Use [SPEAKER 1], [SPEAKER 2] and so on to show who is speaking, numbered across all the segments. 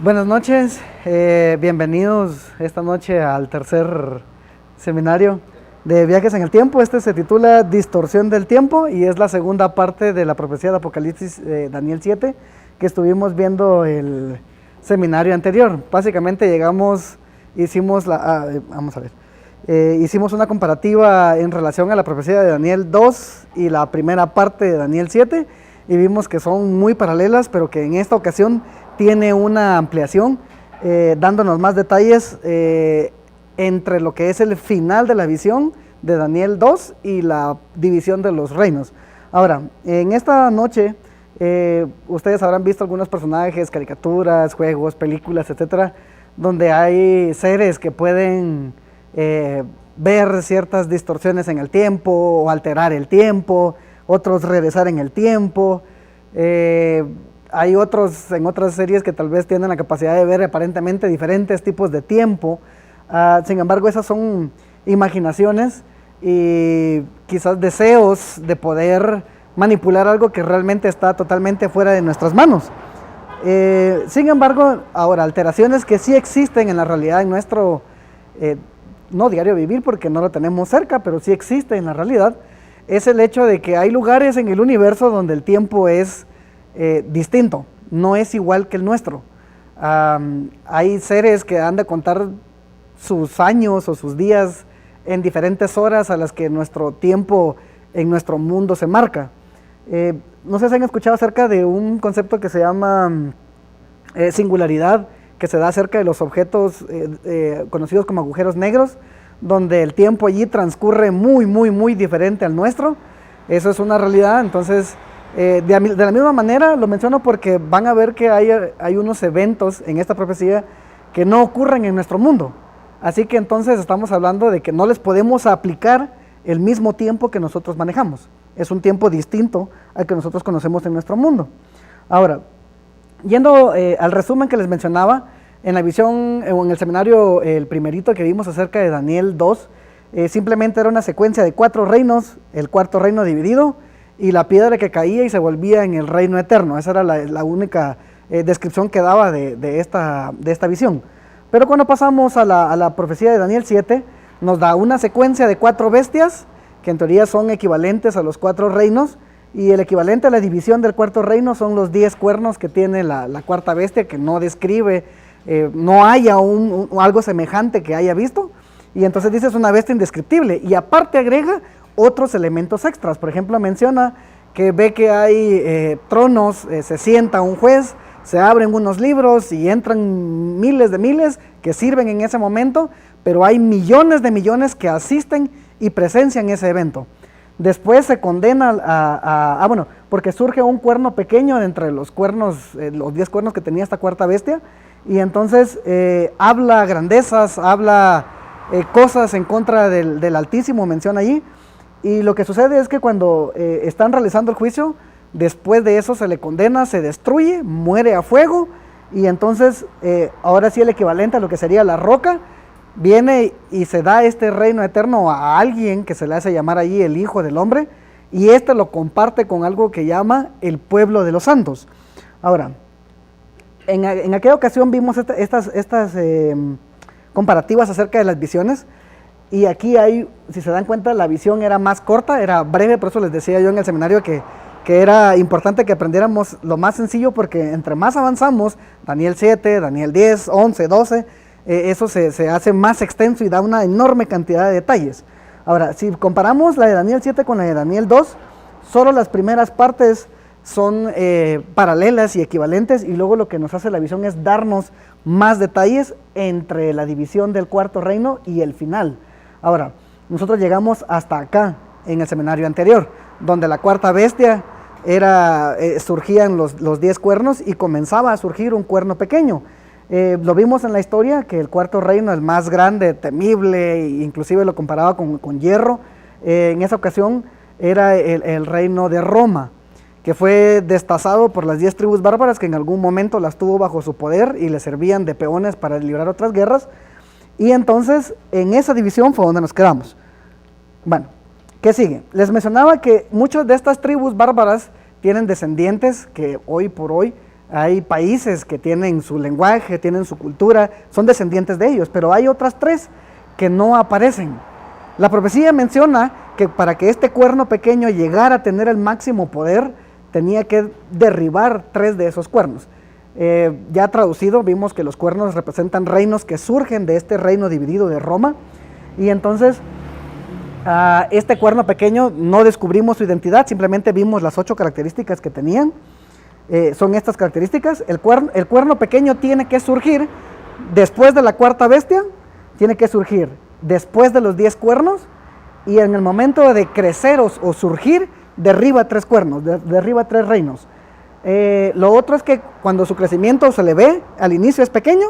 [SPEAKER 1] Buenas noches, bienvenidos esta noche al tercer seminario de viajes en el tiempo. Este se titula Distorsión del tiempo y es la segunda parte de la profecía de Apocalipsis Daniel 7 que estuvimos viendo el seminario anterior. Básicamente hicimos una comparativa en relación a la profecía de Daniel 2 y la primera parte de Daniel 7 y vimos que son muy paralelas, pero que en esta ocasión tiene una ampliación, dándonos más detalles entre lo que es el final de la visión de Daniel 2 y la división de los reinos. Ahora, en esta noche, ustedes habrán visto algunos personajes, caricaturas, juegos, películas, etcétera, donde hay seres que pueden ver ciertas distorsiones en el tiempo o alterar el tiempo, otros regresar en el tiempo. Hay otros en otras series que tal vez tienen la capacidad de ver aparentemente diferentes tipos de tiempo. Sin embargo, esas son imaginaciones y quizás deseos de poder manipular algo que realmente está totalmente fuera de nuestras manos. Sin embargo, ahora, alteraciones que sí existen en la realidad, en nuestro, no diario vivir porque no lo tenemos cerca, pero sí existe en la realidad, es el hecho de que hay lugares en el universo donde el tiempo es distinto, no es igual que el nuestro. Hay seres que han de contar sus años o sus días en diferentes horas a las que nuestro tiempo en nuestro mundo se marca. No sé si han escuchado acerca de un concepto que se llama singularidad, que se da acerca de los objetos conocidos como agujeros negros, donde el tiempo allí transcurre muy diferente al nuestro. Eso es una realidad. Entonces, de la misma manera lo menciono porque van a ver que hay unos eventos en esta profecía que no ocurren en nuestro mundo. Así que entonces estamos hablando de que no les podemos aplicar el mismo tiempo que nosotros manejamos. Es un tiempo distinto al que nosotros conocemos en nuestro mundo. Ahora, yendo al resumen que les mencionaba, en la visión o en el seminario, el primerito que vimos acerca de Daniel 2, simplemente era una secuencia de 4 reinos, el cuarto reino dividido, y la piedra que caía y se volvía en el reino eterno. Esa era la única descripción que daba de esta visión. Pero cuando pasamos a la profecía de Daniel 7, nos da una secuencia de 4 bestias, que en teoría son equivalentes a los 4 reinos, y el equivalente a la división del cuarto reino son los 10 cuernos que tiene la cuarta bestia, que no describe, no haya algo semejante que haya visto, y entonces dice es una bestia indescriptible, y aparte agrega otros elementos extras. Por ejemplo, menciona que ve que hay tronos, se sienta un juez, se abren unos libros y entran miles de miles que sirven en ese momento, pero hay millones de millones que asisten y presencian ese evento. Después se condena porque surge un cuerno pequeño de entre los cuernos, los 10 cuernos que tenía esta cuarta bestia, y entonces habla grandezas, habla cosas en contra del Altísimo, menciona allí. Y lo que sucede es que cuando están realizando el juicio, después de eso se le condena, se destruye, muere a fuego, y entonces ahora sí el equivalente a lo que sería la roca, viene y se da este reino eterno a alguien que se le hace llamar allí el Hijo del Hombre, y este lo comparte con algo que llama el pueblo de los santos. Ahora, en aquella ocasión vimos estas comparativas acerca de las visiones. Y aquí si se dan cuenta, la visión era más corta, era breve, por eso les decía yo en el seminario que era importante que aprendiéramos lo más sencillo, porque entre más avanzamos, Daniel 7, Daniel 10, 11, 12, eso se hace más extenso y da una enorme cantidad de detalles. Ahora, si comparamos la de Daniel 7 con la de Daniel 2, solo las primeras partes son paralelas y equivalentes, y luego lo que nos hace la visión es darnos más detalles entre la división del cuarto reino y el final. Ahora, nosotros llegamos hasta acá en el seminario anterior, donde la cuarta bestia surgían los 10 cuernos y comenzaba a surgir un cuerno pequeño. Lo vimos en la historia que el cuarto reino, el más grande, temible, e inclusive lo comparaba con hierro, en esa ocasión era el reino de Roma, que fue destazado por las 10 tribus bárbaras que en algún momento las tuvo bajo su poder y le servían de peones para librar otras guerras. Y entonces en esa división fue donde nos quedamos. Bueno, ¿qué sigue? Les mencionaba que muchas de estas tribus bárbaras tienen descendientes que hoy por hoy Hay países que tienen su lenguaje, tienen su cultura, son descendientes de ellos, pero hay otras 3 que no aparecen. La profecía menciona que para que este cuerno pequeño llegara a tener el máximo poder, tenía que derribar 3 de esos cuernos. Ya traducido, vimos que los cuernos representan reinos que surgen de este reino dividido de Roma, y entonces este cuerno pequeño no descubrimos su identidad, simplemente vimos las 8 características que tenían. Son estas características. El cuerno pequeño tiene que surgir después de la 4ª bestia, tiene que surgir después de los 10 cuernos, y en el momento de crecer o surgir, derriba 3 cuernos, derriba 3 reinos. Lo otro es que cuando su crecimiento se le ve, al inicio es pequeño,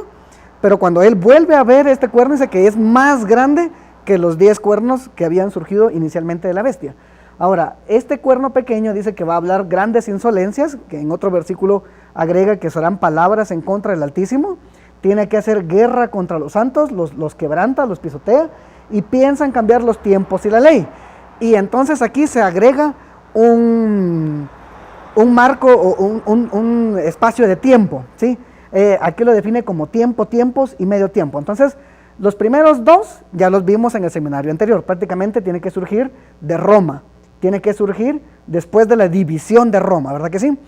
[SPEAKER 1] pero cuando él vuelve a ver este cuerno, dice que es más grande que los 10 cuernos que habían surgido inicialmente de la bestia. Ahora, este cuerno pequeño dice que va a hablar grandes insolencias, que en otro versículo agrega que serán palabras en contra del Altísimo, tiene que hacer guerra contra los santos, los quebranta, los pisotea, y piensan cambiar los tiempos y la ley. Y entonces aquí se agrega un marco o un espacio de tiempo, ¿sí? Aquí lo define como tiempo, tiempos y medio tiempo. Entonces, los primeros 2 ya los vimos en el seminario anterior. Prácticamente tiene que surgir de Roma, tiene que surgir después de la división de Roma, ¿verdad que sí?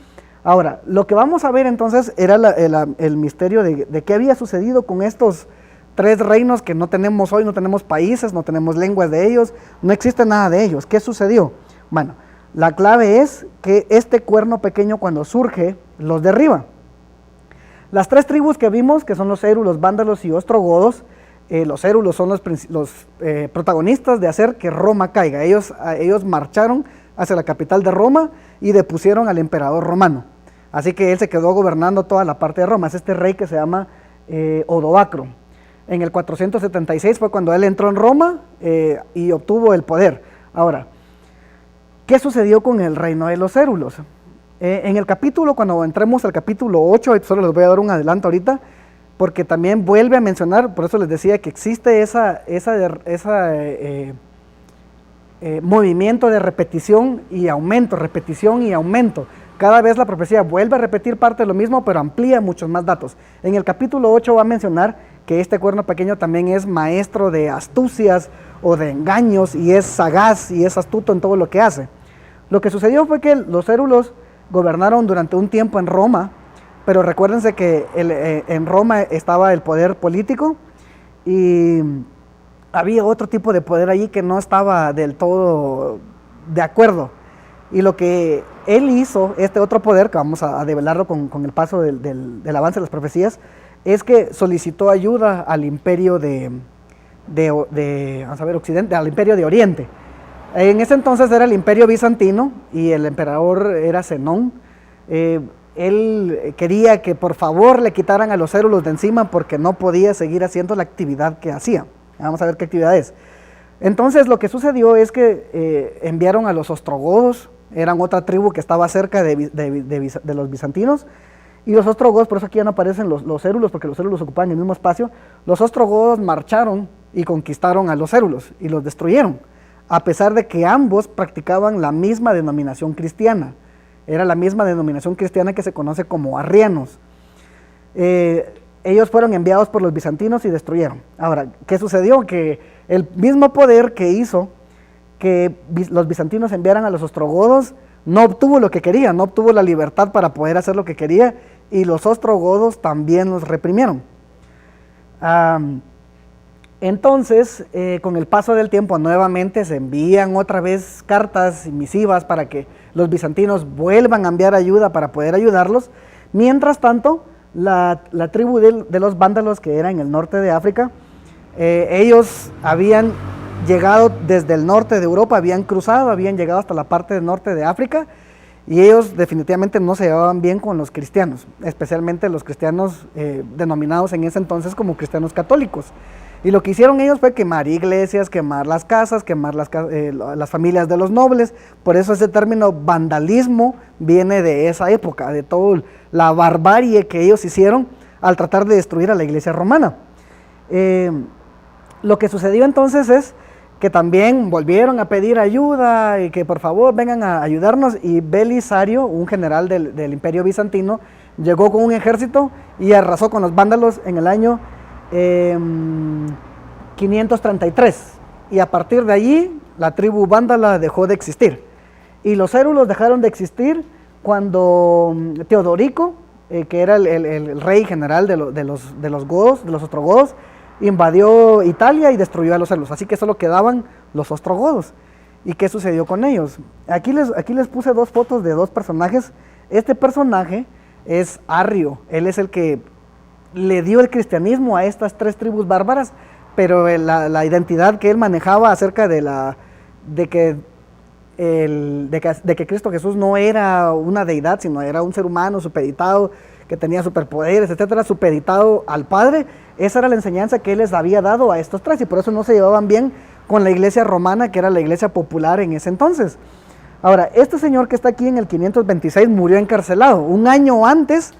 [SPEAKER 1] Ahora, lo que vamos a ver entonces era el misterio de qué había sucedido con estos 3 reinos que no tenemos hoy, no tenemos países, no tenemos lenguas de ellos, no existe nada de ellos. ¿Qué sucedió? Bueno, la clave es que este cuerno pequeño cuando surge, los derriba. Las 3 tribus que vimos, que son los érulos, vándalos y ostrogodos, los érulos son los protagonistas de hacer que Roma caiga. Ellos marcharon hacia la capital de Roma y depusieron al emperador romano. Así que él se quedó gobernando toda la parte de Roma. Es este rey que se llama Odoacro. En el 476 fue cuando él entró en Roma y obtuvo el poder. Ahora, ¿qué sucedió con el reino de los érulos? En el capítulo, cuando entremos al capítulo 8, solo les voy a dar un adelanto ahorita, porque también vuelve a mencionar, por eso les decía que existe movimiento de repetición y aumento, repetición y aumento. Cada vez la profecía vuelve a repetir parte de lo mismo, pero amplía muchos más datos. En el capítulo 8 va a mencionar que este cuerno pequeño también es maestro de astucias o de engaños, y es sagaz y es astuto en todo lo que hace. Lo que sucedió fue que los érulos gobernaron durante un tiempo en Roma, pero recuérdense que en Roma estaba el poder político y había otro tipo de poder allí que no estaba del todo de acuerdo. Y lo que él hizo, este otro poder, que vamos a develarlo con el paso del avance de las profecías, es que solicitó ayuda al imperio Occidente, al imperio de Oriente. En ese entonces era el imperio bizantino y el emperador era Zenón. Él quería que por favor le quitaran a los érulos de encima porque no podía seguir haciendo la actividad que hacía. Vamos a ver qué actividad es. Entonces lo que sucedió es que enviaron a los ostrogodos, eran otra tribu que estaba cerca de los bizantinos, y los ostrogodos, por eso aquí ya no aparecen los érulos, porque los érulos ocupaban el mismo espacio. Los ostrogodos marcharon y conquistaron a los érulos y los destruyeron, a pesar de que ambos practicaban la misma denominación cristiana. Era la misma denominación cristiana que se conoce como arrianos. Ellos fueron enviados por los bizantinos y destruyeron. Ahora, ¿qué sucedió? Que el mismo poder que hizo que los bizantinos enviaran a los ostrogodos no obtuvo lo que quería, no obtuvo la libertad para poder hacer lo que quería, y los ostrogodos también los reprimieron. Entonces, con el paso del tiempo, nuevamente se envían otra vez cartas y misivas para que los bizantinos vuelvan a enviar ayuda para poder ayudarlos. Mientras tanto, la tribu de los vándalos, que era en el norte de África, ellos habían llegado desde el norte de Europa, habían cruzado, habían llegado hasta la parte del norte de África, y ellos definitivamente no se llevaban bien con los cristianos, especialmente los cristianos denominados en ese entonces como cristianos católicos. Y lo que hicieron ellos fue quemar iglesias, quemar las casas, quemar las familias de los nobles. Por eso ese término vandalismo viene de esa época, de toda la barbarie que ellos hicieron al tratar de destruir a la iglesia romana. Lo que sucedió entonces es que también volvieron a pedir ayuda y que por favor vengan a ayudarnos, y Belisario, un general del imperio bizantino, llegó con un ejército y arrasó con los vándalos en el año 533. Y a partir de allí, la tribu vándala dejó de existir. Y los érulos dejaron de existir cuando Teodorico, que era el rey general de los godos, de los ostrogodos, invadió Italia y destruyó a los érulos. Así que solo quedaban los ostrogodos. ¿Y qué sucedió con ellos? Aquí les puse dos fotos de dos personajes. Este personaje es Arrio. Él es el que le dio el cristianismo a estas tres tribus bárbaras, pero la identidad que él manejaba acerca de que Cristo Jesús no era una deidad, sino era un ser humano supeditado, que tenía superpoderes, etcétera, supeditado al Padre. Esa era la enseñanza que él les había dado a estos tres, y por eso no se llevaban bien con la iglesia romana, que era la iglesia popular en ese entonces. Ahora, este señor que está aquí en el 526 murió encarcelado. Un año antes,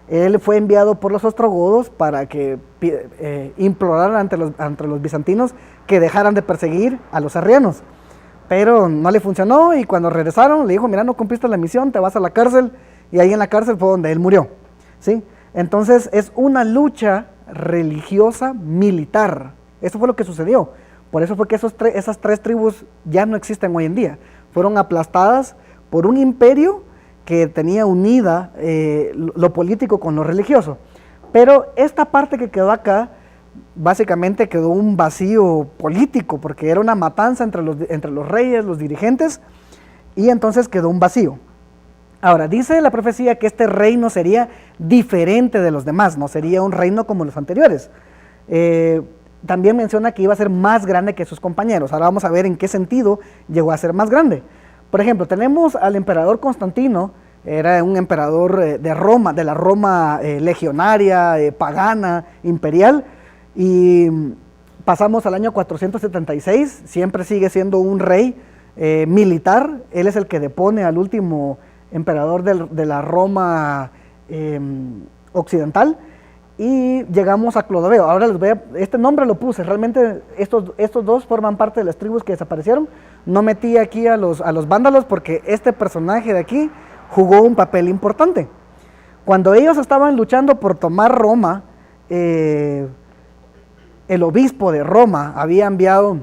[SPEAKER 1] él fue enviado por los ostrogodos para que imploraran ante los bizantinos que dejaran de perseguir a los arrianos. Pero no le funcionó, y cuando regresaron le dijo: mira, no cumpliste la misión, te vas a la cárcel. Y ahí en la cárcel fue donde él murió, ¿sí? Entonces es una lucha religiosa militar. Eso fue lo que sucedió. Por eso fue que esas tres tribus ya no existen hoy en día. Fueron aplastadas por un imperio que tenía unida lo político con lo religioso. Pero esta parte que quedó acá, básicamente quedó un vacío político, porque era una matanza entre los reyes, los dirigentes, y entonces quedó un vacío. Ahora, dice la profecía que este reino sería diferente de los demás, no sería un reino como los anteriores. También menciona que iba a ser más grande que sus compañeros. Ahora vamos a ver en qué sentido llegó a ser más grande. Por ejemplo, tenemos al emperador Constantino. Era un emperador de Roma, de la Roma legionaria, pagana, imperial, y pasamos al año 476, siempre sigue siendo un rey militar. Él es el que depone al último emperador de la Roma occidental, y llegamos a Clodoveo. Ahora este nombre lo puse, realmente estos dos forman parte de las tribus que desaparecieron. No metí aquí a los vándalos porque este personaje de aquí jugó un papel importante. Cuando ellos estaban luchando por tomar Roma, el obispo de Roma había enviado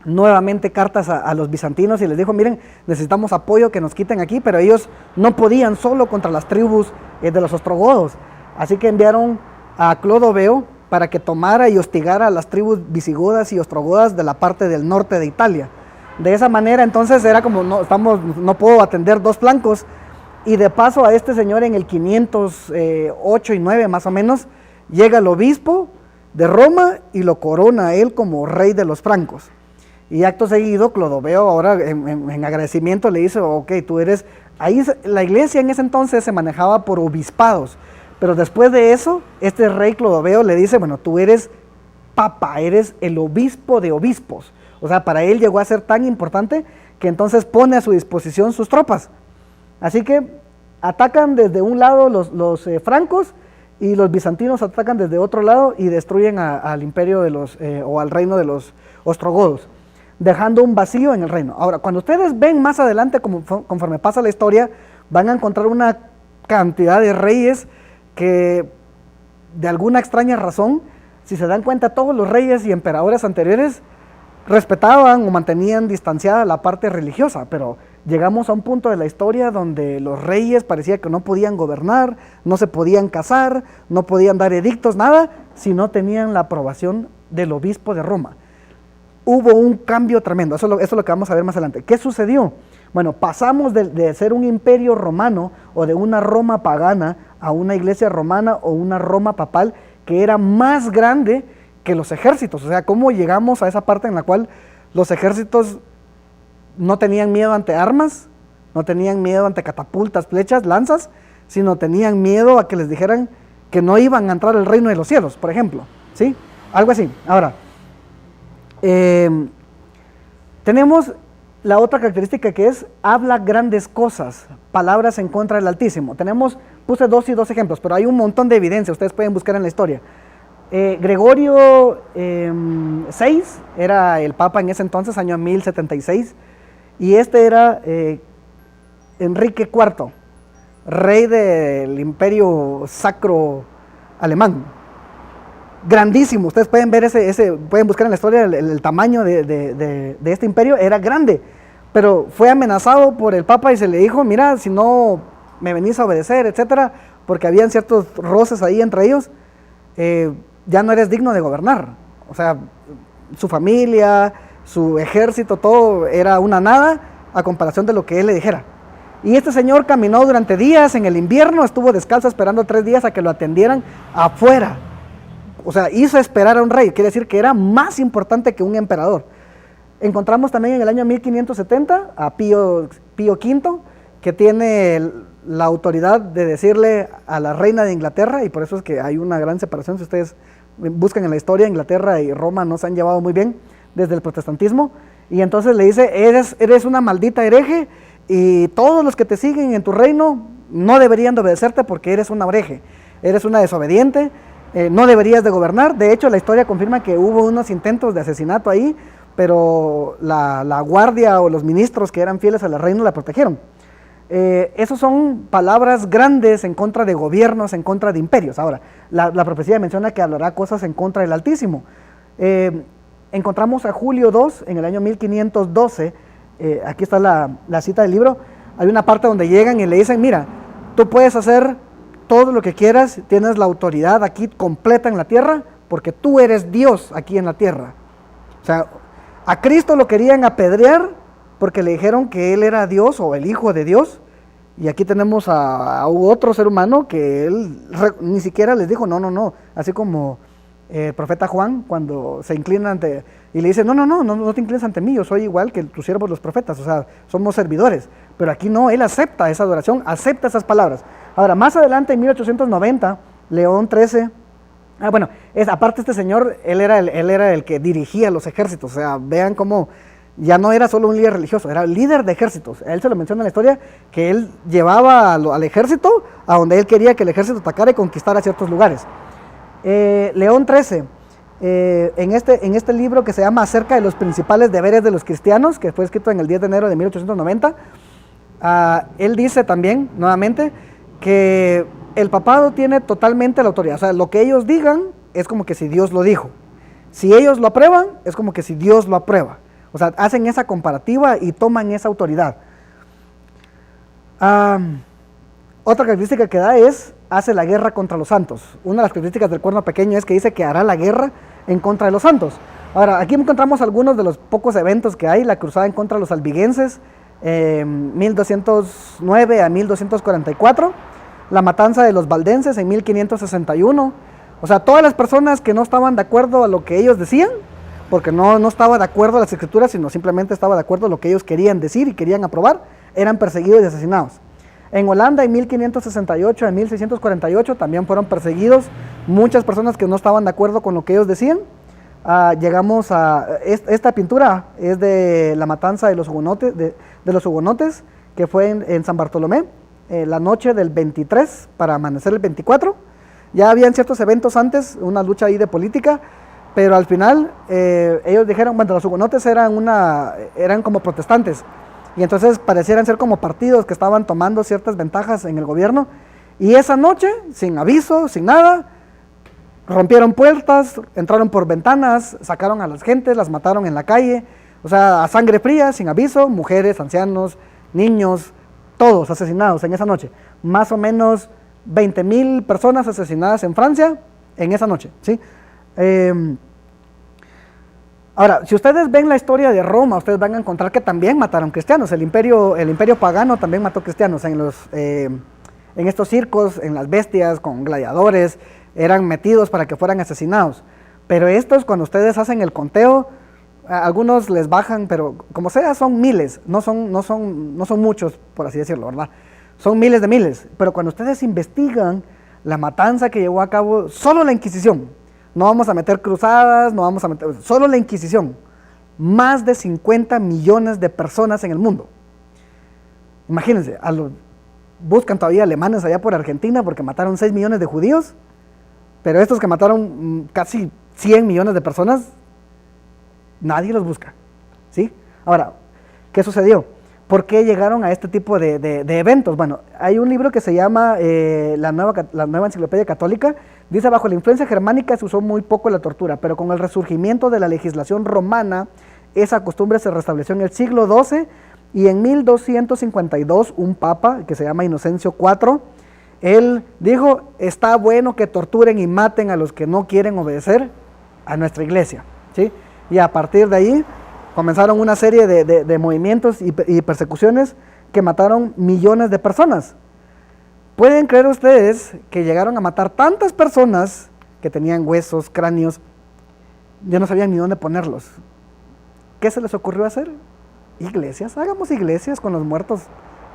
[SPEAKER 1] nuevamente cartas a los bizantinos y les dijo: miren, necesitamos apoyo, que nos quiten aquí. Pero ellos no podían solo contra las tribus de los ostrogodos, así que enviaron a Clodoveo para que tomara y hostigara a las tribus visigodas y ostrogodas de la parte del norte de Italia. De esa manera entonces era como: no puedo atender dos flancos. Y de paso a este señor en el 508 y 9 más o menos, llega el obispo de Roma y lo corona a él como rey de los francos. Y acto seguido, Clodoveo ahora en agradecimiento le dice: ok, tú eres... Ahí la iglesia en ese entonces se manejaba por obispados, pero después de eso, este rey Clodoveo le dice: bueno, tú eres papa, eres el obispo de obispos. O sea, para él llegó a ser tan importante que entonces pone a su disposición sus tropas. Así que atacan desde un lado los francos, y los bizantinos atacan desde otro lado y destruyen al imperio o al reino de los ostrogodos, dejando un vacío en el reino. Ahora, cuando ustedes ven más adelante, conforme pasa la historia, van a encontrar una cantidad de reyes que, de alguna extraña razón, si se dan cuenta, todos los reyes y emperadores anteriores respetaban o mantenían distanciada la parte religiosa, pero llegamos a un punto de la historia donde los reyes parecía que no podían gobernar, no se podían casar, no podían dar edictos, nada, si no tenían la aprobación del obispo de Roma. Hubo un cambio tremendo, eso es lo que vamos a ver más adelante. ¿Qué sucedió? Bueno, pasamos de ser un imperio romano o de una Roma pagana a una iglesia romana o una Roma papal que era más grande que los ejércitos. O sea, ¿cómo llegamos a esa parte en la cual los ejércitos no tenían miedo ante armas, no tenían miedo ante catapultas, flechas, lanzas, sino tenían miedo a que les dijeran que no iban a entrar al reino de los cielos, por ejemplo? ¿Sí? Algo así. Ahora, tenemos la otra característica, que es: habla grandes cosas, palabras en contra del Altísimo. Puse dos ejemplos, pero hay un montón de evidencia, ustedes pueden buscar en la historia. Gregorio VI era el papa en ese entonces, año 1076, y este era Enrique IV. rey del imperio sacro alemán. Grandísimo, ustedes pueden ver pueden buscar en la historia el tamaño de este imperio, era grande, pero fue amenazado por el Papa y se le dijo, mira, si no me venís a obedecer, etcétera, porque habían ciertos roces ahí entre ellos, ya no eres digno de gobernar. O sea, su familia, su ejército, todo era una nada a comparación de lo que él le dijera. Y este señor caminó durante días en el invierno, estuvo descalzo esperando 3 días a que lo atendieran afuera. O sea, hizo esperar a un rey, quiere decir que era más importante que un emperador. Encontramos también en el año 1570 a Pío V, que tiene la autoridad de decirle a la reina de Inglaterra, y por eso es que hay una gran separación, si ustedes buscan en la historia, Inglaterra y Roma no se han llevado muy bien desde el protestantismo, y entonces le dice, eres una maldita hereje, y todos los que te siguen en tu reino no deberían de obedecerte porque eres una hereje, eres una desobediente, no deberías de gobernar. De hecho, la historia confirma que hubo unos intentos de asesinato ahí, pero la guardia o los ministros que eran fieles a la reina la protegieron. Esos son palabras grandes en contra de gobiernos, en contra de imperios. Ahora, la profecía menciona que hablará cosas en contra del Altísimo. Encontramos a Julio II en el año 1512, aquí está la cita del libro, hay una parte donde llegan y le dicen, mira, tú puedes hacer todo lo que quieras, tienes la autoridad aquí completa en la tierra, porque tú eres Dios aquí en la tierra. O sea, a Cristo lo querían apedrear porque le dijeron que él era Dios o el Hijo de Dios, y aquí tenemos a otro ser humano que él ni siquiera les dijo, no, así como el profeta Juan cuando se inclina ante, y le dice, no te inclines ante mí, yo soy igual que tus siervos los profetas, o sea, somos servidores, pero aquí no, él acepta esa adoración, acepta esas palabras. Ahora, más adelante en 1890, León XIII, aparte este señor, él era el que dirigía los ejércitos, o sea, vean cómo ya no era solo un líder religioso, era líder de ejércitos. A él se lo menciona en la historia que él llevaba al ejército a donde él quería que el ejército atacara y conquistara ciertos lugares. León XIII, en este libro que se llama Acerca de los principales deberes de los cristianos, que fue escrito en el 10 de enero de 1890, él dice también, nuevamente, que el papado tiene totalmente la autoridad. O sea, lo que ellos digan es como que si Dios lo dijo. Si ellos lo aprueban, es como que si Dios lo aprueba. O sea, hacen esa comparativa y toman esa autoridad. Otra característica que da es, hace la guerra contra los santos. Una de las características del cuerno pequeño es que dice que hará la guerra en contra de los santos. Ahora, aquí encontramos algunos de los pocos eventos que hay. La cruzada en contra de los albigenses, 1209 a 1244. La matanza de los valdenses en 1561. O sea, todas las personas que no estaban de acuerdo a lo que ellos decían, porque no estaba de acuerdo a las escrituras, sino simplemente estaba de acuerdo a lo que ellos querían decir y querían aprobar, eran perseguidos y asesinados. En Holanda en 1568 a 1648 también fueron perseguidos muchas personas que no estaban de acuerdo con lo que ellos decían. Llegamos a esta pintura, es de la matanza de los hugonotes, que fue en San Bartolomé, la noche del 23 para amanecer el 24. Ya habían ciertos eventos antes, una lucha ahí de política, pero al final ellos dijeron, bueno, los hugonotes eran como protestantes, y entonces parecieran ser como partidos que estaban tomando ciertas ventajas en el gobierno, y esa noche, sin aviso, sin nada, rompieron puertas, entraron por ventanas, sacaron a las gentes, las mataron en la calle, o sea, a sangre fría, sin aviso, mujeres, ancianos, niños, todos asesinados en esa noche. Más o menos 20,000 personas asesinadas en Francia en esa noche, ¿sí? Ahora, si ustedes ven la historia de Roma, ustedes van a encontrar que también mataron cristianos. El imperio pagano también mató cristianos en estos circos, en las bestias, con gladiadores, eran metidos para que fueran asesinados. Pero estos, cuando ustedes hacen el conteo, algunos les bajan, pero como sea, son miles, no son muchos, por así decirlo, ¿verdad? Son miles de miles. Pero cuando ustedes investigan la matanza que llevó a cabo solo la Inquisición, no vamos a meter cruzadas, no vamos a meter, solo la Inquisición, más de 50 millones de personas en el mundo. Imagínense, buscan todavía alemanes allá por Argentina porque mataron 6 millones de judíos, pero estos que mataron casi 100 millones de personas, nadie los busca, ¿sí? Ahora, ¿qué sucedió? ¿Por qué llegaron a este tipo de eventos? Bueno, hay un libro que se llama la Nueva Enciclopedia Católica. Dice, bajo la influencia germánica se usó muy poco la tortura, pero con el resurgimiento de la legislación romana, esa costumbre se restableció en el siglo XII, y en 1252 un papa que se llama Inocencio IV, él dijo, está bueno que torturen y maten a los que no quieren obedecer a nuestra iglesia, ¿sí? Y a partir de ahí comenzaron una serie de movimientos y persecuciones que mataron millones de personas. ¿Pueden creer ustedes que llegaron a matar tantas personas que tenían huesos, cráneos? Ya no sabían ni dónde ponerlos. ¿Qué se les ocurrió hacer? Iglesias. Hagamos iglesias con los muertos.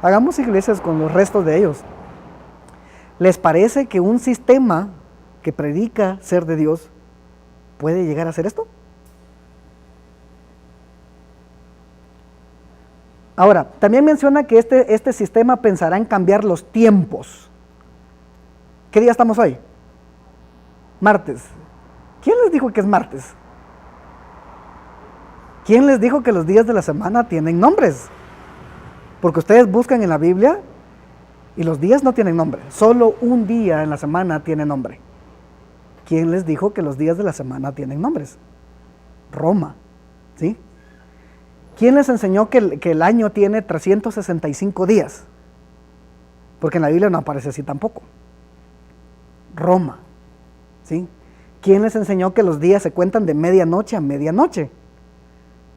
[SPEAKER 1] Hagamos iglesias con los restos de ellos. ¿Les parece que un sistema que predica ser de Dios puede llegar a hacer esto? Ahora, también menciona que este sistema pensará en cambiar los tiempos. ¿Qué día estamos hoy? Martes. ¿Quién les dijo que es martes? ¿Quién les dijo que los días de la semana tienen nombres? Porque ustedes buscan en la Biblia y los días no tienen nombre. Solo un día en la semana tiene nombre. ¿Quién les dijo que los días de la semana tienen nombres? Roma, ¿sí? ¿Quién les enseñó que el año tiene 365 días? Porque en la Biblia no aparece así tampoco. Roma, ¿sí? ¿Quién les enseñó que los días se cuentan de medianoche a medianoche?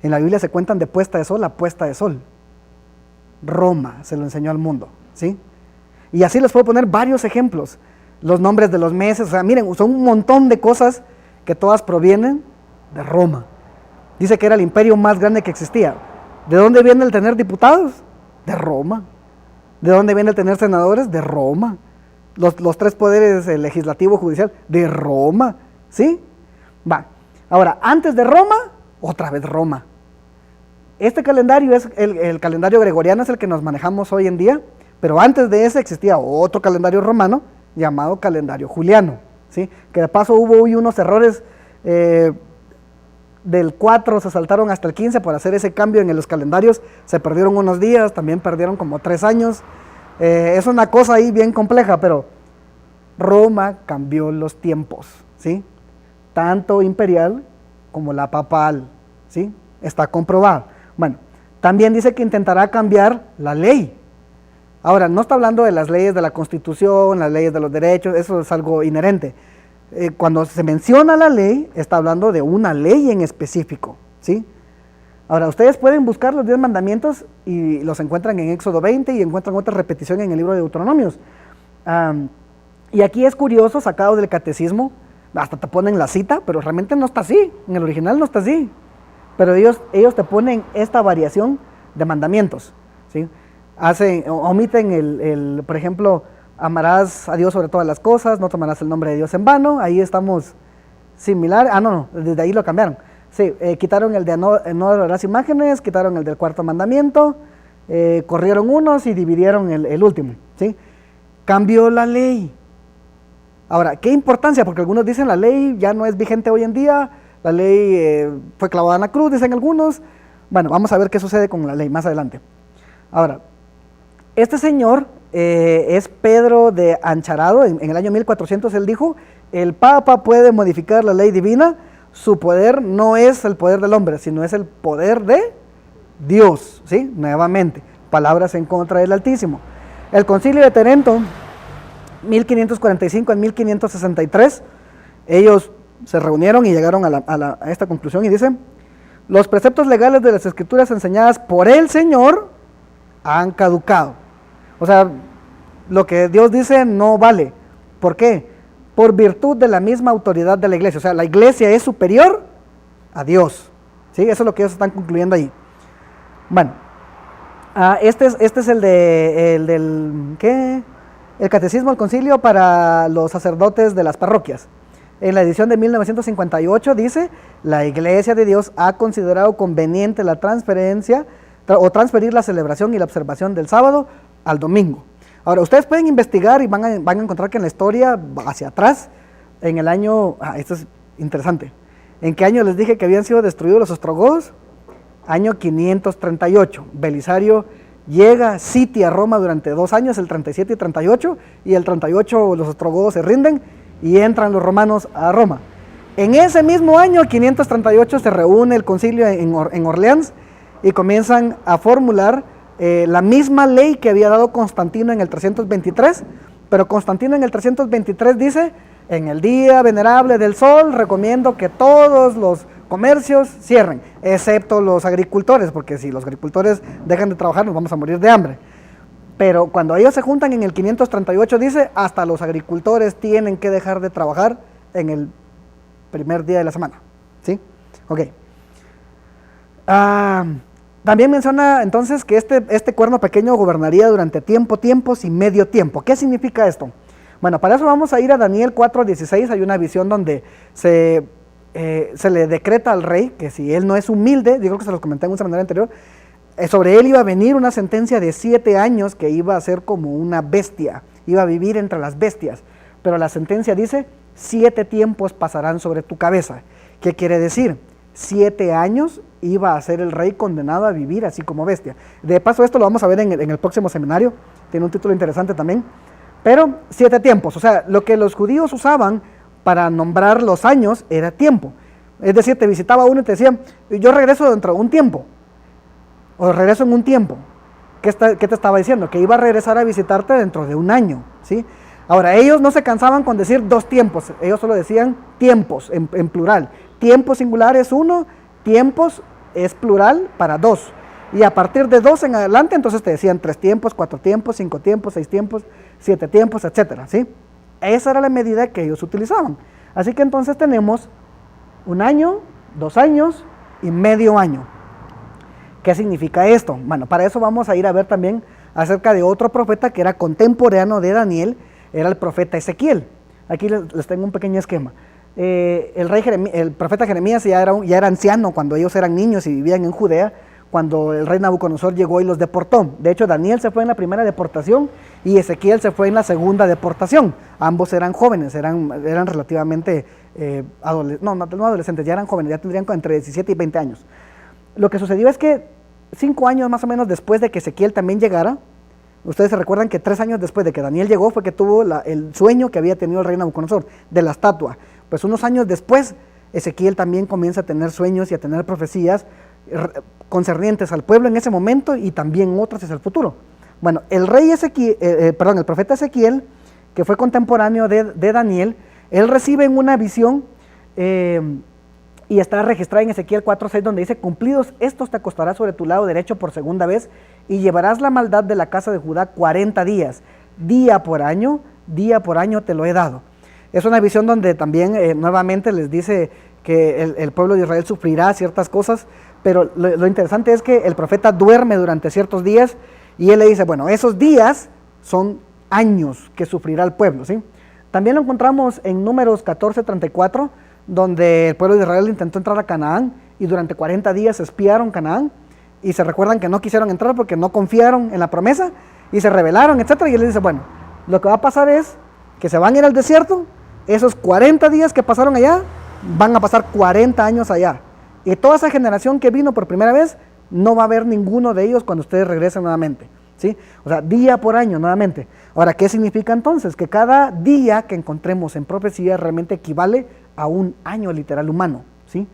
[SPEAKER 1] En la Biblia se cuentan de puesta de sol a puesta de sol. Roma se lo enseñó al mundo, ¿sí? Y así les puedo poner varios ejemplos. Los nombres de los meses, o sea, miren, son un montón de cosas que todas provienen de Roma. Dice que era el imperio más grande que existía. ¿De dónde viene el tener diputados? De Roma. ¿De dónde viene el tener senadores? De Roma. Los tres poderes, el legislativo, judicial, de Roma. ¿Sí? Va. Ahora, antes de Roma, otra vez Roma. Este calendario es el calendario gregoriano, es el que nos manejamos hoy en día, pero antes de ese existía otro calendario romano llamado calendario juliano, ¿sí? Que de paso hubo hoy unos errores, del 4 se saltaron hasta el 15 por hacer ese cambio en los calendarios, se perdieron unos días, también perdieron como 3 años, es una cosa ahí bien compleja, pero Roma cambió los tiempos, ¿sí? Tanto imperial como la papal, ¿sí? Está comprobado. Bueno, también dice que intentará cambiar la ley. Ahora, no está hablando de las leyes de la Constitución, las leyes de los derechos, eso es algo inherente. Cuando se menciona la ley, está hablando de una ley en específico, ¿sí? Ahora, ustedes pueden buscar los 10 mandamientos y los encuentran en Éxodo 20 y encuentran otra repetición en el libro de Deuteronomios. Y aquí es curioso, sacado del catecismo, hasta te ponen la cita, pero realmente no está así, en el original no está así. Pero ellos te ponen esta variación de mandamientos, ¿sí? Omiten por ejemplo, amarás a Dios sobre todas las cosas, no tomarás el nombre de Dios en vano, ahí estamos similar, no, desde ahí lo cambiaron. Sí, quitaron el de no adorarás imágenes, quitaron el del cuarto mandamiento, corrieron unos y dividieron el último, ¿sí? Cambió la ley. Ahora, ¿qué importancia? Porque algunos dicen la ley ya no es vigente hoy en día, la ley fue clavada en la cruz, dicen algunos. Bueno, vamos a ver qué sucede con la ley más adelante. Ahora, este señor es Pedro de Ancharado, en el año 1400 él dijo, el Papa puede modificar la ley divina, su poder no es el poder del hombre, sino es el poder de Dios, ¿sí? Nuevamente, palabras en contra del Altísimo. El Concilio de Trento, 1545 en 1563, ellos se reunieron y llegaron a esta conclusión y dicen, los preceptos legales de las Escrituras enseñadas por el Señor han caducado. O sea, lo que Dios dice no vale. ¿Por qué? Por virtud de la misma autoridad de la iglesia. O sea, la iglesia es superior a Dios, ¿sí? Eso es lo que ellos están concluyendo ahí. Bueno, este es el Catecismo del Concilio para los sacerdotes de las parroquias. En la edición de 1958 dice, la Iglesia de Dios ha considerado conveniente la transferencia o transferir la celebración y la observación del sábado al domingo. Ahora, ustedes pueden investigar y van a encontrar que en la historia, hacia atrás, en el año, esto es interesante, ¿en qué año les dije que habían sido destruidos los ostrogodos? Año 538, Belisario llega, sitia Roma durante 2 años, el 37 y 38, y el 38 los ostrogodos se rinden y entran los romanos a Roma. En ese mismo año, 538, se reúne el concilio en Orleans y comienzan a formular la misma ley que había dado Constantino en el 323, pero Constantino en el 323 dice: en el día venerable del sol recomiendo que todos los comercios cierren, excepto los agricultores, porque si los agricultores dejan de trabajar nos vamos a morir de hambre. Pero cuando ellos se juntan en el 538 dice: hasta los agricultores tienen que dejar de trabajar en el primer día de la semana, ¿sí? Ok. También menciona entonces que este cuerno pequeño gobernaría durante tiempos y medio tiempo. ¿Qué significa esto? Bueno, para eso vamos a ir a Daniel 4:16. Hay una visión donde se le decreta al rey que si él no es humilde, yo creo que se los comenté en un seminario anterior, sobre él iba a venir una sentencia de 7 años que iba a ser como una bestia, iba a vivir entre las bestias, pero la sentencia dice: 7 tiempos pasarán sobre tu cabeza. ¿Qué quiere decir? 7 años iba a ser el rey condenado a vivir así como bestia. De paso, esto lo vamos a ver en el próximo seminario, tiene un título interesante también, pero 7 tiempos, o sea, lo que los judíos usaban para nombrar los años era tiempo. Es decir, te visitaba uno y te decía: yo regreso dentro de un tiempo, o regreso en un tiempo. ¿Qué te estaba diciendo? Que iba a regresar a visitarte dentro de un año, ¿sí? Ahora, ellos no se cansaban con decir 2 tiempos, ellos solo decían tiempos en plural. Tiempo singular es 1, tiempos es plural para 2. Y a partir de 2 en adelante, entonces te decían 3 tiempos, 4 tiempos, 5 tiempos, 6 tiempos, 7 tiempos, etcétera, ¿sí? Esa era la medida que ellos utilizaban. Así que entonces tenemos 1 año, 2 años y medio año. ¿Qué significa esto? Bueno, para eso vamos a ir a ver también acerca de otro profeta que era contemporáneo de Daniel, era el profeta Ezequiel. Aquí les tengo un pequeño esquema. El profeta Jeremías ya era anciano cuando ellos eran niños y vivían en Judea, cuando el rey Nabucodonosor llegó y los deportó. De hecho, Daniel se fue en la primera deportación y Ezequiel se fue en la segunda deportación. Ambos eran jóvenes, eran relativamente no adolescentes, ya eran jóvenes, ya tendrían entre 17 y 20 años. Lo que sucedió es que 5 años más o menos después de que Ezequiel también llegara, ustedes se recuerdan que 3 años después de que Daniel llegó fue que tuvo el sueño que había tenido el rey Nabucodonosor de la estatua. Pues unos años después, Ezequiel también comienza a tener sueños y a tener profecías concernientes al pueblo en ese momento y también otras hacia el futuro. Bueno, el profeta Ezequiel, que fue contemporáneo de Daniel, él recibe en una visión y está registrada en Ezequiel 4:6, donde dice: cumplidos estos te acostará sobre tu lado derecho por segunda vez y llevarás la maldad de la casa de Judá 40 días, día por año te lo he dado. Es una visión donde también nuevamente les dice que el pueblo de Israel sufrirá ciertas cosas, pero lo interesante es que el profeta duerme durante ciertos días y él le dice: bueno, esos días son años que sufrirá el pueblo, ¿sí? También lo encontramos en Números 14:34, donde el pueblo de Israel intentó entrar a Canaán y durante 40 días espiaron Canaán y se recuerdan que no quisieron entrar porque no confiaron en la promesa y se rebelaron, etcétera. Y él les dice: bueno, lo que va a pasar es que se van a ir al desierto, esos 40 días que pasaron allá, van a pasar 40 años allá. Y toda esa generación que vino por primera vez, no va a haber ninguno de ellos cuando ustedes regresen nuevamente, ¿sí? O sea, día por año nuevamente. Ahora, ¿qué significa entonces? Que cada día que encontremos en profecía realmente equivale a un año literal humano, ¿sí?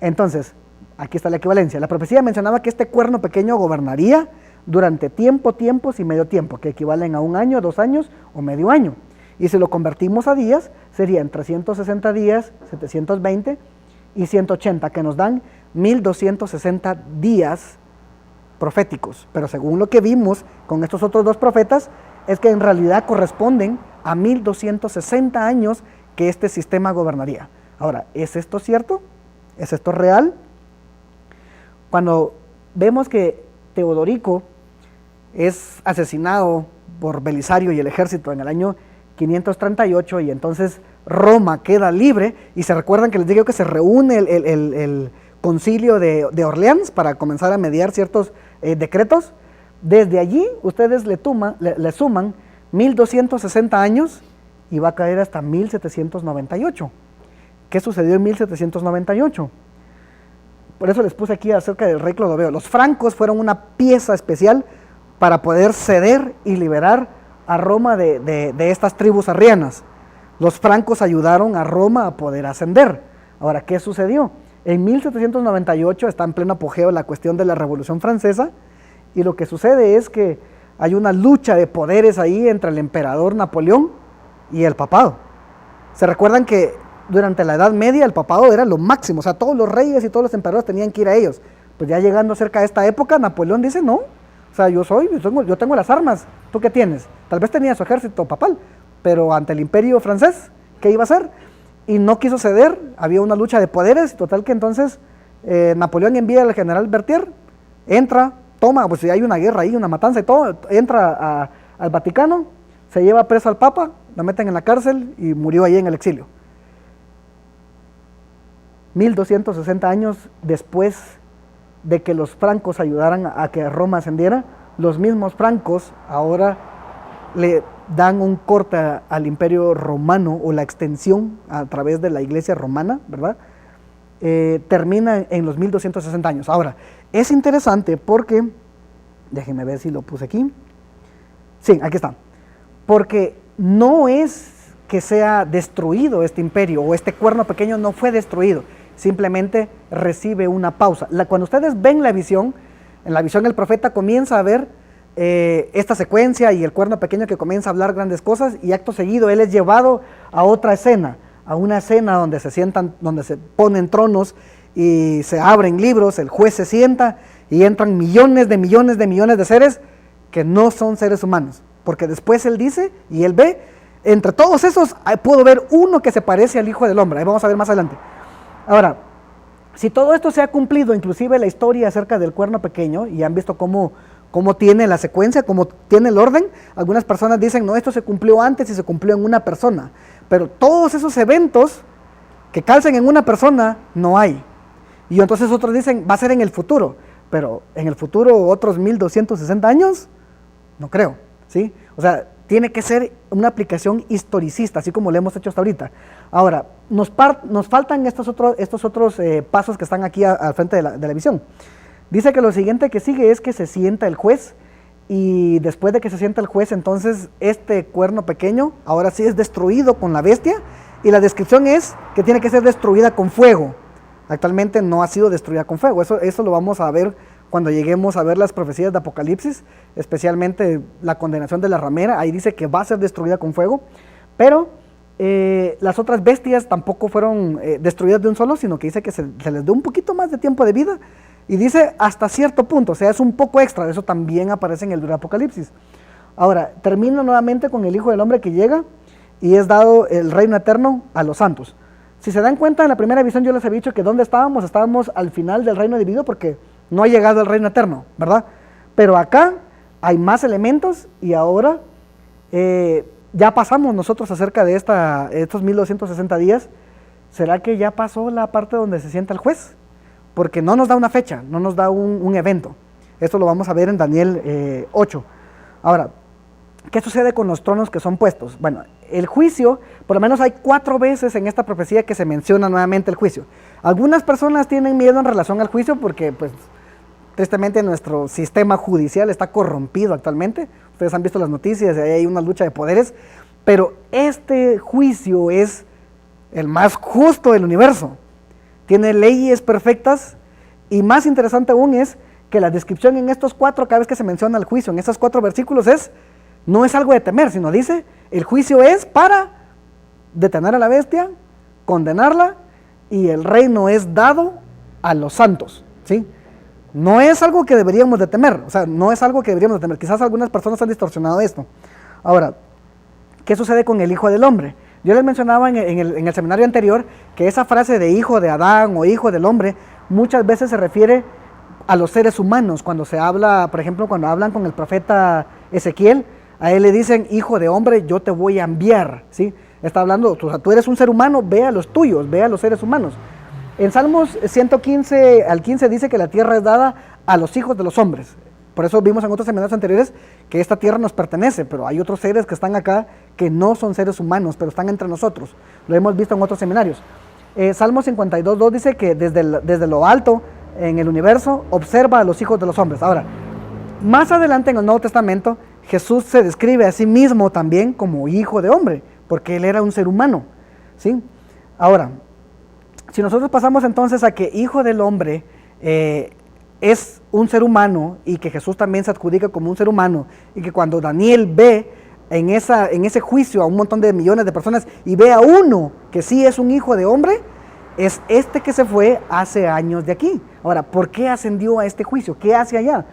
[SPEAKER 1] Entonces, aquí está la equivalencia. La profecía mencionaba que este cuerno pequeño gobernaría durante tiempos y medio tiempo, que equivalen a 1 año, 2 años o medio año. Y si lo convertimos a días, serían 360 días, 720 y 180, que nos dan 1260 días proféticos. Pero según lo que vimos con estos otros 2 profetas, es que en realidad corresponden a 1260 años que este sistema gobernaría. Ahora, ¿es esto cierto? ¿Es esto real? Cuando vemos que Teodorico es asesinado por Belisario y el ejército en el año 538 y entonces Roma queda libre, y se recuerdan que les digo que se reúne el concilio de Orleans para comenzar a mediar ciertos decretos. Desde allí ustedes le suman 1260 años y va a caer hasta 1798. ¿Qué sucedió en 1798? Por eso les puse aquí acerca del rey Clodoveo. Los francos fueron una pieza especial para poder ceder y liberar a Roma de estas tribus arrianas. Los francos ayudaron a Roma a poder ascender. Ahora, ¿qué sucedió? En 1798 está en pleno apogeo la cuestión de la Revolución Francesa, y lo que sucede es que hay una lucha de poderes ahí entre el emperador Napoleón y el papado. Se recuerdan que durante la Edad Media el papado era lo máximo, o sea, todos los reyes y todos los emperadores tenían que ir a ellos. Pues ya llegando cerca de esta época, Napoleón dice, no, o sea, yo tengo las armas, ¿tú qué tienes? Tal vez tenía su ejército papal, pero ante el imperio francés, ¿qué iba a hacer? Y no quiso ceder, había una lucha de poderes, total que entonces Napoleón envía al general Berthier, entra, toma, pues si hay una guerra ahí, una matanza y todo, entra al Vaticano, se lleva preso al Papa, lo meten en la cárcel y murió ahí en el exilio. 1260 años después de que los francos ayudaran a que Roma ascendiera, los mismos francos ahora le dan un corte al imperio romano, o la extensión a través de la iglesia romana, ¿verdad? Termina en los 1260 años. Ahora, es interesante porque, déjenme ver si lo puse aquí, sí, aquí está, porque no es que sea destruido este imperio, o este cuerno pequeño no fue destruido, simplemente recibe una pausa. Cuando ustedes ven la visión, en la visión el profeta comienza a ver esta secuencia y el cuerno pequeño que comienza a hablar grandes cosas, y acto seguido él es llevado a otra escena, a una escena donde se sientan, donde se ponen tronos y se abren libros, el juez se sienta y entran millones de seres que no son seres humanos, porque después él dice y él ve, entre todos esos puedo ver uno que se parece al Hijo del Hombre, ahí vamos a ver más adelante. Ahora, si todo esto se ha cumplido, inclusive la historia acerca del cuerno pequeño, y han visto cómo tiene la secuencia, cómo tiene el orden, algunas personas dicen, no, esto se cumplió antes y se cumplió en una persona, pero todos esos eventos que calcen en una persona no hay. Y entonces otros dicen, va a ser en el futuro, pero en el futuro otros 1260 años, no creo, ¿sí? O sea, tiene que ser una aplicación historicista, así como lo hemos hecho hasta ahorita. Ahora, nos faltan estos otros pasos que están aquí al frente de la visión. Dice que lo siguiente que sigue es que se sienta el juez, y después de que se sienta el juez, entonces este cuerno pequeño ahora sí es destruido con la bestia, y la descripción es que tiene que ser destruida con fuego. Actualmente no ha sido destruida con fuego, eso lo vamos a ver cuando lleguemos a ver las profecías de Apocalipsis, especialmente la condenación de la ramera. Ahí dice que va a ser destruida con fuego, pero las otras bestias tampoco fueron destruidas de un solo, sino que dice que se les dio un poquito más de tiempo de vida, y dice hasta cierto punto, o sea, es un poco extra, eso también aparece en el libro de Apocalipsis. Ahora, termino nuevamente con el Hijo del Hombre que llega, y es dado el reino eterno a los santos. Si se dan cuenta, en la primera visión yo les había dicho que ¿dónde estábamos? Estábamos al final del reino dividido, porque no ha llegado el reino eterno, ¿verdad? Pero acá hay más elementos, y ahora ya pasamos nosotros acerca de estos 1260 días. ¿Será que ya pasó la parte donde se sienta el juez? Porque no nos da una fecha, no nos da un evento. Esto lo vamos a ver en Daniel 8. Ahora, ¿qué sucede con los tronos que son puestos? Bueno, el juicio, por lo menos hay 4 veces en esta profecía que se menciona nuevamente el juicio. Algunas personas tienen miedo en relación al juicio porque, pues, tristemente nuestro sistema judicial está corrompido actualmente. Ustedes han visto las noticias, ahí hay una lucha de poderes, pero este juicio es el más justo del universo. Tiene leyes perfectas, y más interesante aún es que la descripción en estos 4, cada vez que se menciona el juicio, en estos 4 versículos no es algo de temer, sino dice, el juicio es para detener a la bestia, condenarla, y el reino es dado a los santos, ¿sí? No es algo que deberíamos de temer, o sea, no es algo que deberíamos de temer. Quizás algunas personas han distorsionado esto. Ahora, ¿qué sucede con el Hijo del Hombre? Yo les mencionaba en el seminario anterior que esa frase de hijo de Adán o hijo del hombre muchas veces se refiere a los seres humanos. Cuando se habla, por ejemplo, cuando hablan con el profeta Ezequiel, a él le dicen, hijo de hombre, yo te voy a enviar, ¿sí? Está hablando, tú eres un ser humano, ve a los tuyos, ve a los seres humanos. En Salmos 115 al 15 dice que la tierra es dada a los hijos de los hombres. Por eso vimos en otros seminarios anteriores que esta tierra nos pertenece, pero hay otros seres que están acá que no son seres humanos, pero están entre nosotros. Lo hemos visto en otros seminarios. Salmo 52:2 dice que desde lo alto en el universo observa a los hijos de los hombres. Ahora, Más adelante en el Nuevo Testamento, Jesús se describe a sí mismo también como hijo de hombre, porque él era un ser humano, ¿sí? Ahora, si nosotros pasamos entonces a que hijo del hombre es un ser humano y que Jesús también se adjudica como un ser humano y que cuando Daniel ve en ese juicio a un montón de millones de personas y ve a uno que sí es un hijo de hombre, es este que se fue hace años de aquí. Ahora, ¿por qué ascendió a este juicio? ¿Qué hace allá?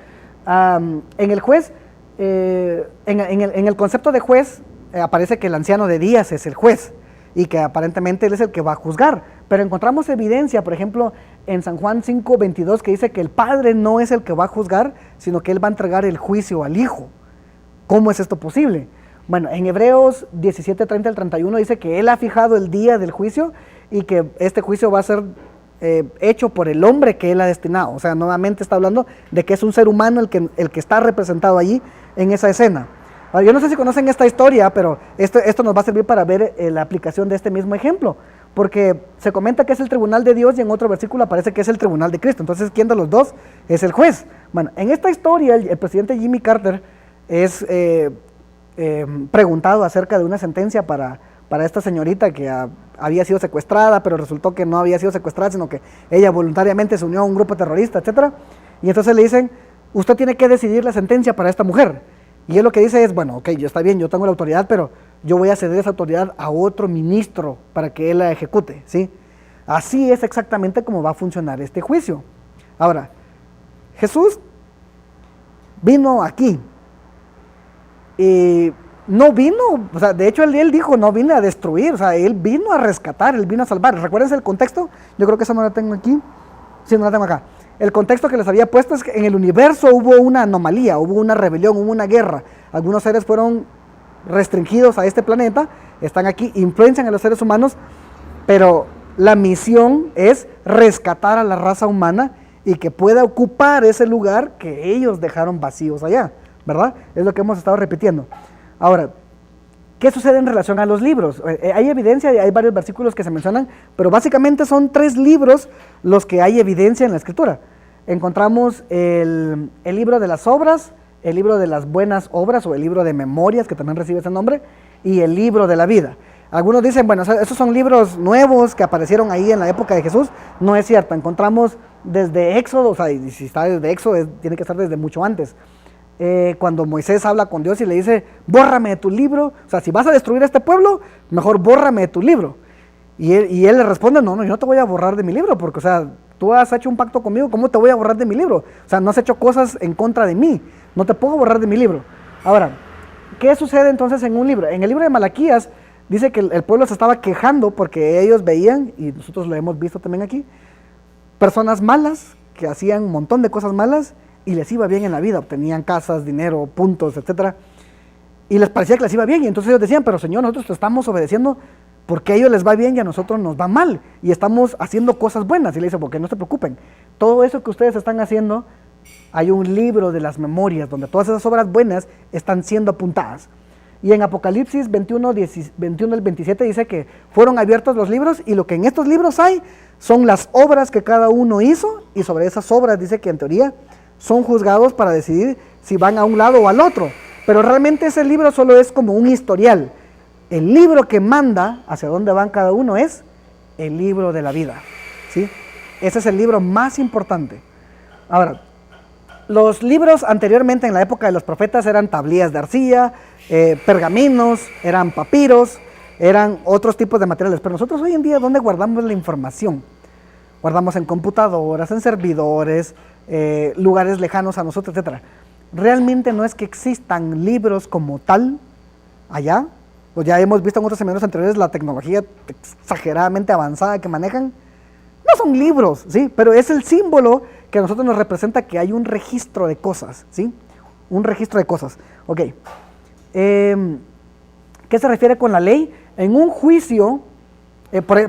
[SPEAKER 1] En el juez, en el concepto de juez, aparece que el anciano de días es el juez y que aparentemente él es el que va a juzgar, pero encontramos evidencia, por ejemplo, en San Juan 5:22, que dice que el Padre no es el que va a juzgar, sino que él va a entregar el juicio al Hijo. ¿Cómo es esto posible? Bueno, en Hebreos 17:30 al 31 dice que él ha fijado el día del juicio y que este juicio va a ser hecho por el hombre que él ha destinado. O sea, nuevamente está hablando de que es un ser humano el que está representado allí en esa escena. Ahora, yo no sé si conocen esta historia, pero esto nos va a servir para ver la aplicación de este mismo ejemplo, porque se comenta que es el tribunal de Dios y en otro versículo aparece que es el tribunal de Cristo. Entonces, ¿quién de los dos es el juez? Bueno, en esta historia el presidente Jimmy Carter es preguntado acerca de una sentencia para esta señorita que había sido secuestrada, pero resultó que no había sido secuestrada, sino que ella voluntariamente se unió a un grupo terrorista, etc. Y entonces le dicen, usted tiene que decidir la sentencia para esta mujer. Y él lo que dice es, bueno, ok, yo está bien, yo tengo la autoridad, pero yo voy a ceder esa autoridad a otro ministro para que él la ejecute, ¿sí? Así es exactamente como va a funcionar este juicio. Ahora, Jesús vino aquí y no vino, o sea, de hecho él dijo, no vine a destruir, o sea, él vino a rescatar, él vino a salvar. ¿Recuerden el contexto? Yo creo que esa no la tengo aquí. Sí, no la tengo acá. El contexto que les había puesto es que en el universo hubo una anomalía, hubo una rebelión, hubo una guerra. Algunos seres fueron restringidos a este planeta, están aquí, influencian a los seres humanos, pero la misión es rescatar a la raza humana y que pueda ocupar ese lugar que ellos dejaron vacíos allá, ¿verdad? Es lo que hemos estado repitiendo. Ahora, ¿qué sucede en relación a los libros? Hay evidencia, hay varios versículos que se mencionan, pero básicamente son 3 libros los que hay evidencia en la Escritura. Encontramos el libro de las obras, el libro de las buenas obras o el libro de memorias, que también recibe ese nombre, y el libro de la vida. Algunos dicen, bueno, esos son libros nuevos que aparecieron ahí en la época de Jesús. No es cierto, encontramos desde Éxodo, o sea, y si está desde Éxodo, tiene que estar desde mucho antes. Cuando Moisés habla con Dios y le dice, bórrame de tu libro, o sea, si vas a destruir a este pueblo, mejor bórrame de tu libro. Y él le responde, no, yo no te voy a borrar de mi libro, porque, o sea, tú has hecho un pacto conmigo, ¿cómo te voy a borrar de mi libro? O sea, no has hecho cosas en contra de mí, no te puedo borrar de mi libro. Ahora, ¿qué sucede entonces en un libro? En el libro de Malaquías dice que el pueblo se estaba quejando porque ellos veían, y nosotros lo hemos visto también aquí, personas malas que hacían un montón de cosas malas y les iba bien en la vida, obtenían casas, dinero, puntos, etcétera, y les parecía que les iba bien, y entonces ellos decían, pero Señor, nosotros te estamos obedeciendo porque a ellos les va bien y a nosotros nos va mal, y estamos haciendo cosas buenas, y le dice, porque no se preocupen, todo eso que ustedes están haciendo, hay un libro de las memorias, donde todas esas obras buenas están siendo apuntadas, y en Apocalipsis 21 al 27 dice que fueron abiertos los libros, y lo que en estos libros hay, son las obras que cada uno hizo, y sobre esas obras dice que en teoría, son juzgados para decidir si van a un lado o al otro, pero realmente ese libro solo es como un historial. El libro que manda hacia dónde van cada uno es el libro de la vida, ¿sí? Ese es el libro más importante. Ahora, los libros anteriormente en la época de los profetas eran tablillas de arcilla, pergaminos, eran papiros, eran otros tipos de materiales, pero nosotros hoy en día, ¿dónde guardamos la información? Guardamos en computadoras, en servidores, lugares lejanos a nosotros, etc. Realmente no es que existan libros como tal allá, pues ya hemos visto en otros seminarios anteriores la tecnología exageradamente avanzada que manejan. No son libros, ¿sí? Pero es el símbolo que a nosotros nos representa que hay un registro de cosas, ¿sí? Un registro de cosas. Ok. ¿Qué se refiere con la ley? En un juicio,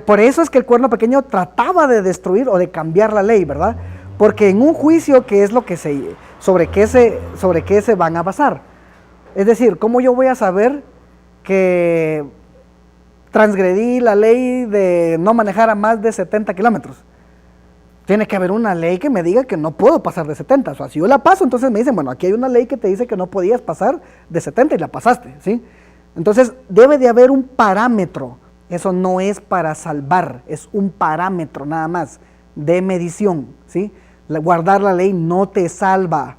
[SPEAKER 1] por eso es que el cuerno pequeño trataba de destruir o de cambiar la ley, ¿verdad? Porque en un juicio, ¿qué es lo que sobre qué se van a basar? Es decir, ¿cómo yo voy a saber que transgredí la ley de no manejar a más de 70 kilómetros? Tiene que haber una ley que me diga que no puedo pasar de 70. O sea, si yo la paso, entonces me dicen, bueno, aquí hay una ley que te dice que no podías pasar de 70 y la pasaste, ¿sí? Entonces, debe de haber un parámetro. Eso no es para salvar, es un parámetro nada más de medición, ¿sí? Guardar la ley no te salva.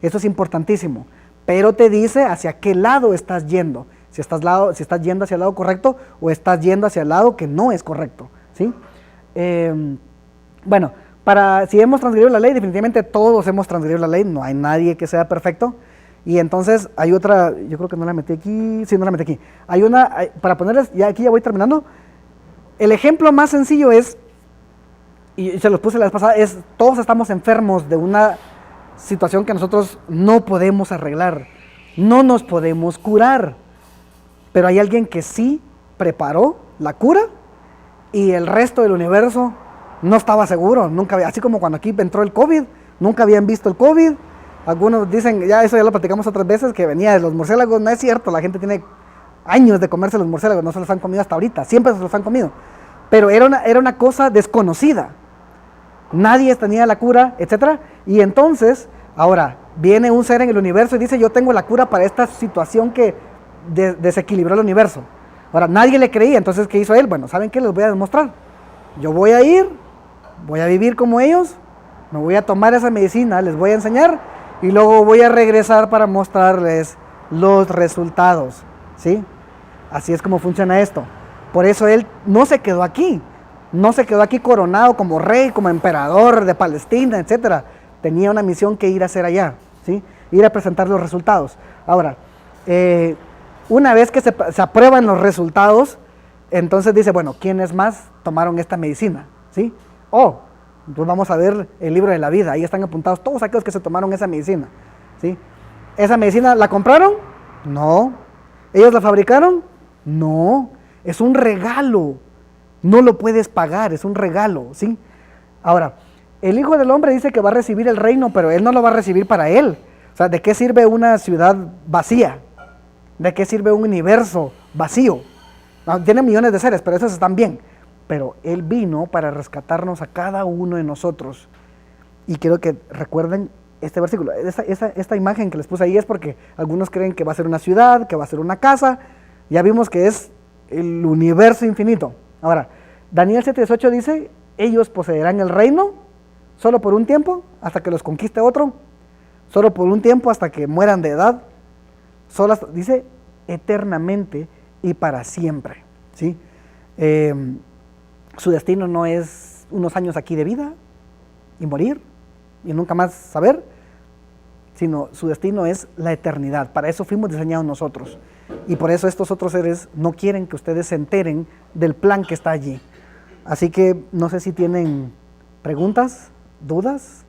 [SPEAKER 1] Eso es importantísimo. Pero te dice hacia qué lado estás yendo. Si estás yendo hacia el lado correcto o estás yendo hacia el lado que no es correcto, ¿sí? Bueno, si hemos transgredido la ley, definitivamente todos hemos transgredido la ley, no hay nadie que sea perfecto. Y entonces hay otra, yo creo que no la metí aquí, sí, no la metí aquí. Hay una, para ponerles, aquí ya voy terminando. El ejemplo más sencillo es, y se los puse la vez pasada, es todos estamos enfermos de una situación que nosotros no podemos arreglar, no nos podemos curar. Pero hay alguien que sí preparó la cura y el resto del universo no estaba seguro, nunca había, así como cuando aquí entró el COVID, nunca habían visto el COVID. Algunos dicen, eso ya lo platicamos otras veces, que venía de los murciélagos. No es cierto, la gente tiene años de comerse los murciélagos, no se los han comido hasta ahorita, siempre se los han comido. Pero era una cosa desconocida, nadie tenía la cura, etc. Y entonces, ahora, viene un ser en el universo y dice, yo tengo la cura para esta situación que desequilibró el universo. Ahora, nadie le creía, entonces, ¿qué hizo él? Bueno, ¿saben qué? Les voy a demostrar. Yo voy a ir, voy a vivir como ellos, me voy a tomar esa medicina, les voy a enseñar y luego voy a regresar para mostrarles los resultados, ¿sí? Así es como funciona esto. Por eso él no se quedó aquí coronado como rey, como emperador de Palestina, etc. Tenía una misión que ir a hacer allá, ¿sí? Ir a presentar los resultados. Ahora, una vez que se aprueban los resultados, entonces dice, bueno, ¿quiénes más tomaron esta medicina? ¿Sí? Pues vamos a ver el libro de la vida, ahí están apuntados todos aquellos que se tomaron esa medicina, ¿sí? ¿Esa medicina la compraron? No. ¿Ellos la fabricaron? No. Es un regalo, no lo puedes pagar, es un regalo, ¿sí? Ahora, el Hijo del Hombre dice que va a recibir el reino, pero él no lo va a recibir para él. O sea, ¿de qué sirve una ciudad vacía? ¿De qué sirve un universo vacío? Tiene millones de seres, pero esos están bien. Pero Él vino para rescatarnos a cada uno de nosotros. Y quiero que recuerden este versículo. Esta imagen que les puse ahí es porque algunos creen que va a ser una ciudad, que va a ser una casa. Ya vimos que es el universo infinito. Ahora, Daniel 7:18 dice, ellos poseerán el reino solo por un tiempo, hasta que los conquiste otro. Solo por un tiempo, hasta que mueran de edad. Dice, eternamente y para siempre, ¿sí? Su destino no es unos años aquí de vida y morir y nunca más saber, sino su destino es la eternidad. Para eso fuimos diseñados nosotros. Y por eso estos otros seres no quieren que ustedes se enteren del plan que está allí. Así que no sé si tienen preguntas, dudas.